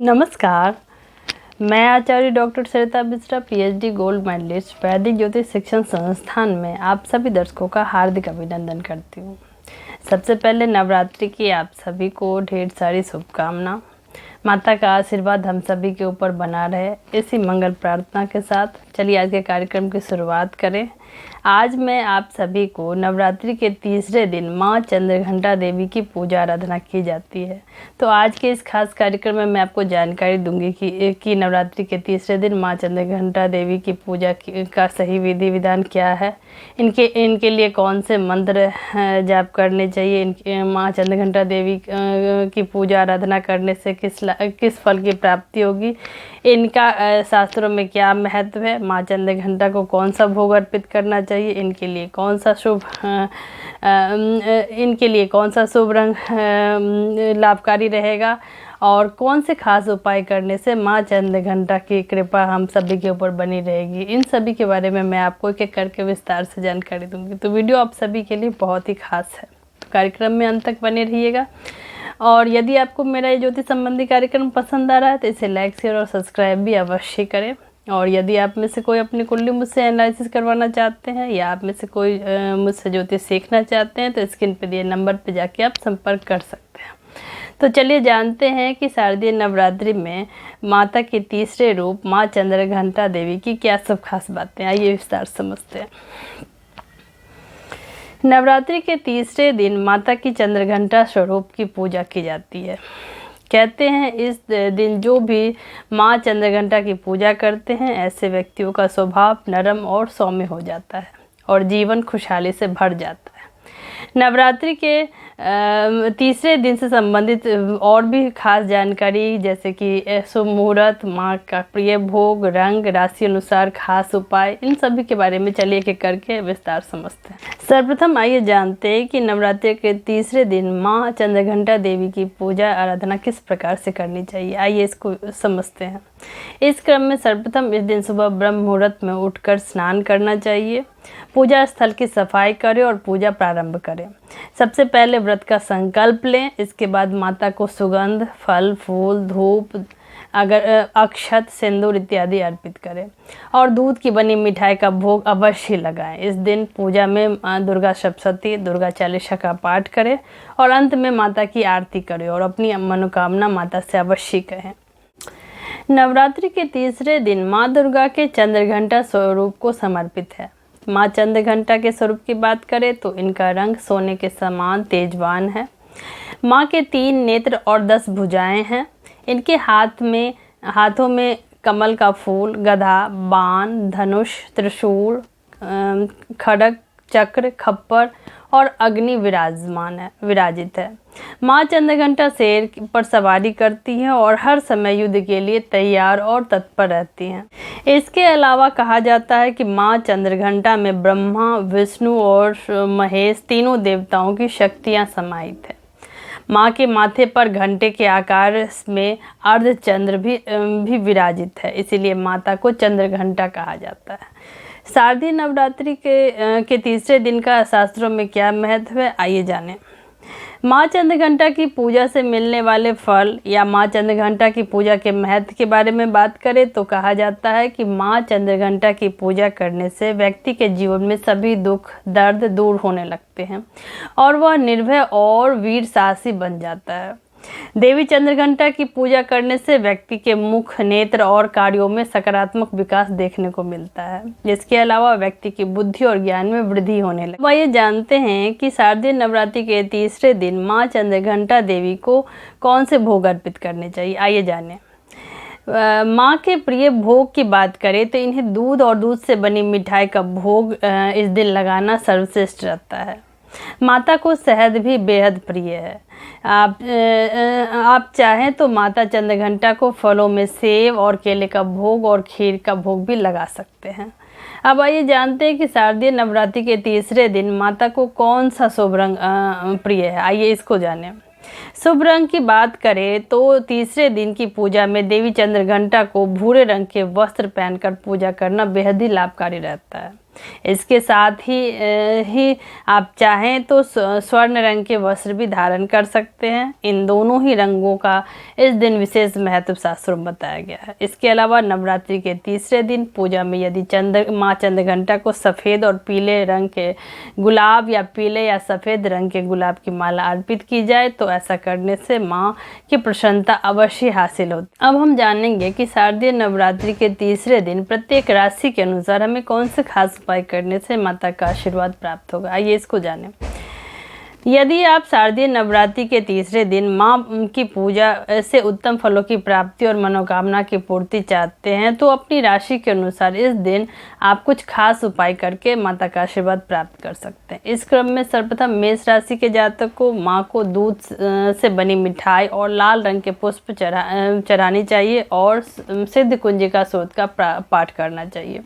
नमस्कार। मैं आचार्य डॉक्टर सरिता Mishra PhD gold medallist वैदिक ज्योतिष शिक्षण संस्थान में आप सभी दर्शकों का हार्दिक अभिनंदन करती हूँ। सबसे पहले नवरात्रि की आप सभी को ढेर सारी शुभकामना। माता का आशीर्वाद हम सभी के ऊपर बना रहे, इसी मंगल प्रार्थना के साथ चलिए आज के कार्यक्रम की शुरुआत करें। आज मैं आप सभी को नवरात्रि के तीसरे दिन माँ चंद्रघंटा देवी की पूजा आराधना की जाती है। तो आज के इस खास कार्यक्रम में मैं आपको जानकारी दूंगी कि नवरात्रि के तीसरे दिन माँ चंद्रघंटा देवी की पूजा का सही विधि विधान क्या है, इनके लिए कौन से मंत्र जाप करने चाहिए, माँ चंद्रघंटा देवी की पूजा आराधना करने से किस फल की प्राप्ति होगी, इनका शास्त्रों में क्या महत्व है, माँ चंद्रघंटा को कौन सा भोग अर्पित करना चाहिए, इनके लिए कौन सा शुभ रंग लाभकारी रहेगा और कौन से खास उपाय करने से माँ चंद्रघंटा की कृपा हम सभी के ऊपर बनी रहेगी, इन सभी के बारे में मैं आपको एक एक करके विस्तार से जानकारी दूंगी। तो वीडियो आप सभी के लिए बहुत ही खास है, कार्यक्रम में अंत तक बने रहिएगा। और यदि आपको मेरा ये ज्योतिष संबंधी कार्यक्रम पसंद आ रहा है तो इसे लाइक शेयर और सब्सक्राइब भी अवश्य करें। और यदि आप में से कोई अपनी कुंडली मुझसे एनालिसिस करवाना चाहते हैं या आप में से कोई मुझसे ज्योतिष सीखना चाहते हैं तो स्क्रीन पे दिए नंबर पे जाके आप संपर्क कर सकते हैं। तो चलिए जानते हैं कि शारदीय नवरात्रि में माता के तीसरे रूप माँ चंद्रघंटा देवी की क्या सब खास बातें, आइए विस्तार समझते हैं। नवरात्रि के तीसरे दिन माता की चंद्रघंटा स्वरूप की पूजा की जाती है। कहते हैं इस दिन जो भी माँ चंद्रघंटा की पूजा करते हैं ऐसे व्यक्तियों का स्वभाव नरम और सौम्य हो जाता है और जीवन खुशहाली से भर जाता है। नवरात्रि के तीसरे दिन से संबंधित और भी खास जानकारी जैसे कि शुभ मुहूर्त, माँ का प्रिय भोग, रंग, राशि अनुसार खास उपाय, इन सभी के बारे में चलिए एक करके विस्तार समझते हैं। सर्वप्रथम आइए जानते हैं कि नवरात्रि के तीसरे दिन माँ चंद्रघंटा देवी की पूजा आराधना किस प्रकार से करनी चाहिए, आइए इसको समझते हैं। इस क्रम में सर्वप्रथम इस दिन सुबह ब्रह्म मुहूर्त में उठकर स्नान करना चाहिए। पूजा स्थल की सफाई करें और पूजा प्रारंभ करें। सबसे पहले व्रत का संकल्प लें, इसके बाद माता को सुगंध, फल, फूल, धूप, अक्षत, सिंदूर इत्यादि अर्पित करें और दूध की बनी मिठाई का भोग अवश्य लगाएं। इस दिन पूजा में दुर्गा सप्तशती, दुर्गा चालीसा का पाठ करें और अंत में माता की आरती करें और अपनी मनोकामना माता से अवश्य कहें। नवरात्रि के तीसरे दिन माँ दुर्गा के चंद्रघंटा स्वरूप को समर्पित है। माँ चंद्रघंटा के स्वरूप की बात करें तो इनका रंग सोने के समान तेजवान है। माँ के 3 नेत्र और 10 भुजाएं हैं। इनके हाथों में कमल का फूल, गदा, बाण, धनुष, त्रिशूल, खड्ग, चक्र, खप्पर और अग्नि विराजित है। माँ चंद्रघंटा शेर पर सवारी करती हैं और हर समय युद्ध के लिए तैयार और तत्पर रहती हैं। इसके अलावा कहा जाता है कि माँ चंद्रघंटा में ब्रह्मा, विष्णु और महेश तीनों देवताओं की शक्तियाँ समाहित है। माँ के माथे पर घंटे के आकार में अर्धचंद्र भी विराजित है, इसीलिए माता को चंद्रघंटा कहा जाता है। शारदीय नवरात्रि के तीसरे दिन का शास्त्रों में क्या महत्व है, आइए जानें। माँ चंद्रघंटा की पूजा से मिलने वाले फल या माँ चंद्रघंटा की पूजा के महत्व के बारे में बात करें तो कहा जाता है कि माँ चंद्रघंटा की पूजा करने से व्यक्ति के जीवन में सभी दुख दर्द दूर होने लगते हैं और वह निर्भय और वीर साहसी बन जाता है। देवी चंद्रघंटा की पूजा करने से व्यक्ति के मुख, नेत्र और कार्यों में सकारात्मक विकास देखने को मिलता है। इसके अलावा व्यक्ति की बुद्धि और ज्ञान में वृद्धि होने लगती है। वह ये जानते हैं कि शारदीय नवरात्रि के तीसरे दिन माँ चंद्रघंटा देवी को कौन से भोग अर्पित करने चाहिए, आइए जानें। माँ के प्रिय भोग की बात करें तो इन्हें दूध और दूध से बनी मिठाई का भोग इस दिन लगाना सर्वश्रेष्ठ रहता है। माता को शहद भी बेहद प्रिय है। आप चाहें तो माता चंद्रघंटा को फलों में सेब और केले का भोग और खीर का भोग भी लगा सकते हैं। अब आइए जानते हैं कि शारदीय नवरात्रि के तीसरे दिन माता को कौन सा शुभ रंग प्रिय है, आइए इसको जानें। शुभ रंग की बात करें तो तीसरे दिन की पूजा में देवी चंद्रघंटा को भूरे रंग के वस्त्र पहनकर पूजा करना बेहद ही लाभकारी रहता है। इसके साथ ही आप चाहें तो स्वर्ण रंग के वस्त्र भी धारण कर सकते हैं। इन दोनों ही रंगों का इस दिन विशेष महत्व शास्त्रों में बताया गया है। इसके अलावा नवरात्रि के तीसरे दिन पूजा में यदि माँ चंद्रघंटा को सफ़ेद और पीले रंग के गुलाब या पीले या सफ़ेद रंग के गुलाब की माला अर्पित की जाए तो ऐसा करने से माँ की प्रसन्नता अवश्य हासिल होती। अब हम जानेंगे कि शारदीय नवरात्रि के तीसरे दिन प्रत्येक राशि के अनुसार हमें कौन से खास उपाय करने से माता का आशीर्वाद प्राप्त होगा। आइए इसको जानें। यदि आप शारदीय नवरात्रि के तीसरे दिन माँ की पूजा से उत्तम फलों की प्राप्ति और मनोकामना की पूर्ति चाहते हैं तो अपनी राशि के अनुसार इस दिन आप कुछ खास उपाय करके माता का आशीर्वाद प्राप्त कर सकते हैं। इस क्रम में सर्वप्रथम मेष राशि के जातक को माँ को दूध से बनी मिठाई और लाल रंग के पुष्प चढ़ानी चाहिए और सिद्ध कुंजिका स्रोत का पाठ करना चाहिए।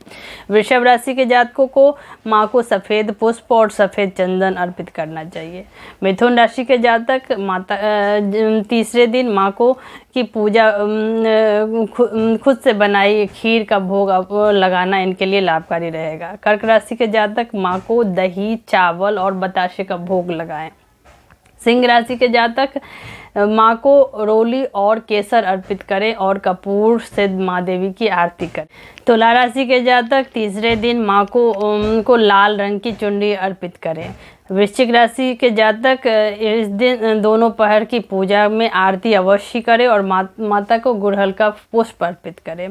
वृषभ राशि के जातकों को माँ को सफ़ेद पुष्प और सफ़ेद चंदन अर्पित करना चाहिए। मिथुन राशि के जातक माता तीसरे दिन माँ को की पूजा खुद से बनाई खीर का भोग लगाना इनके लिए लाभकारी रहेगा। कर्क राशि के जातक माँ को दही, चावल और बताशे का भोग लगाएं। सिंह राशि के जातक माँ को रोली और केसर अर्पित करें और कपूर से माँ देवी की आरती करें। तुला राशि के जातक तीसरे दिन माँ को लाल रंग की चुनरी अर्पित करें। वृश्चिक राशि के जातक इस दिन दोनों पहर की पूजा में आरती अवश्य करें और माता को गुड़हल का पुष्प अर्पित करें।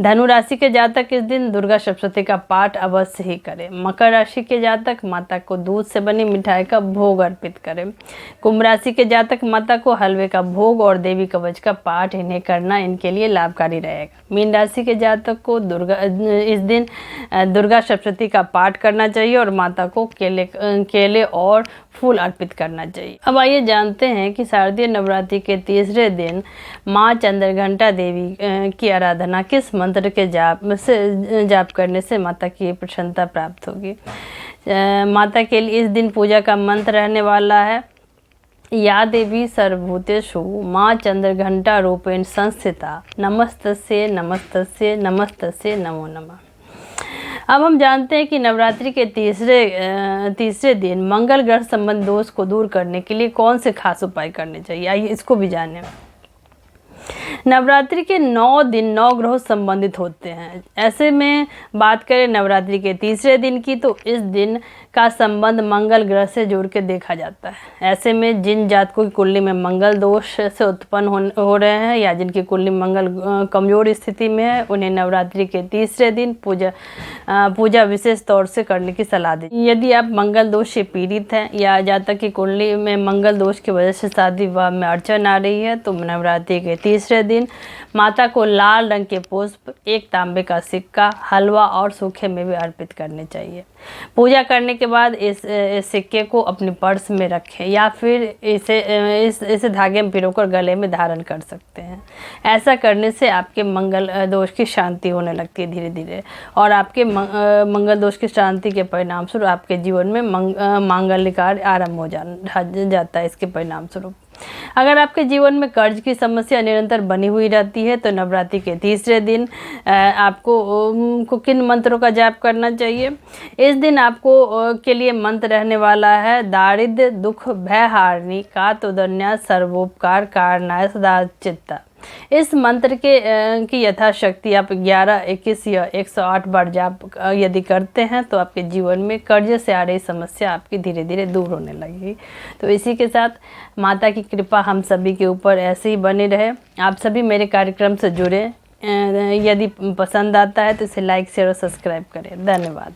धनु राशि के जातक इस दिन दुर्गा सप्तशती का पाठ अवश्य ही करें। मकर राशि के जातक माता को दूध से बनी मिठाई का भोग अर्पित करें। कुंभ राशि के जातक माता को हलवे का भोग और देवी कवच का पाठ इन्हें करना इनके लिए लाभकारी रहेगा। मीन राशि के जातक को इस दिन दुर्गा सप्तशती का पाठ करना चाहिए और माता को केले और फूल अर्पित करना चाहिए। अब आइए जानते हैं कि शारदीय नवरात्रि के तीसरे दिन माँ चंद्रघंटा देवी की आराधना किस मंत्र के जाप करने से माता की प्रसन्नता प्राप्त होगी। माता के लिए इस दिन पूजा का मंत्र रहने वाला है या देवी सर्वभूतेषु माँ चंद्रघंटा रूपेण संस्थिता नमस्तस्यै नमस्तस्यै नमस्तस्यै नमो नमः। अब हम जानते हैं कि नवरात्रि के तीसरे दिन मंगल ग्रह संबंध दोष को दूर करने के लिए कौन से खास उपाय करने चाहिए। आइए इसको भी जानें। नवरात्रि के 9 दिन 9 ग्रहों संबंधित होते हैं। ऐसे में बात करें नवरात्रि के तीसरे दिन की तो इस दिन का संबंध मंगल ग्रह से जोड़ के देखा जाता है। ऐसे में जिन जातकों की कुंडली में मंगल दोष से उत्पन्न हो रहे हैं या जिनकी कुंडली मंगल कमजोर स्थिति में है उन्हें नवरात्रि के तीसरे दिन पूजा विशेष तौर से करने की सलाह दी। यदि आप मंगल दोष से पीड़ित हैं या जातक की कुंडली में मंगल दोष की वजह से शादी विवाह में अड़चन आ रही है तो नवरात्रि के तीसरे दिन माता को लाल रंग के पुष्प, एक तांबे का सिक्का, हलवा और सूखे मेवे अर्पित करने चाहिए। पूजा करने के बाद इस सिक्के को अपने पर्स में रखें या फिर इसे धागे में पिरोकर गले में धारण कर सकते हैं। ऐसा करने से आपके मंगल दोष की शांति होने लगती है धीरे धीरे और आपके मंगल दोष की शांति के परिणाम स्वरूप आपके जीवन में मांगल्य कार्य आरंभ हो जाता है। इसके परिणाम स्वरूप अगर आपके जीवन में कर्ज की समस्या निरंतर बनी हुई रहती है तो नवरात्रि के तीसरे दिन आपको किन मंत्रों का जाप करना चाहिए। इस दिन आपको के लिए मंत्र रहने वाला है दारिद्र्य दुख भय हारिणी कातोदन्या सर्वोपकार कारणाय सदा चित्ता। इस मंत्र की यथाशक्ति आप 11, 21 या 108 बार जाप यदि करते हैं तो आपके जीवन में कर्ज से आ रही समस्या आपकी धीरे धीरे दूर होने लगेगी। तो इसी के साथ माता की कृपा हम सभी के ऊपर ऐसे ही बनी रहे। आप सभी मेरे कार्यक्रम से जुड़े। यदि पसंद आता है तो इसे लाइक शेयर और सब्सक्राइब करें। धन्यवाद।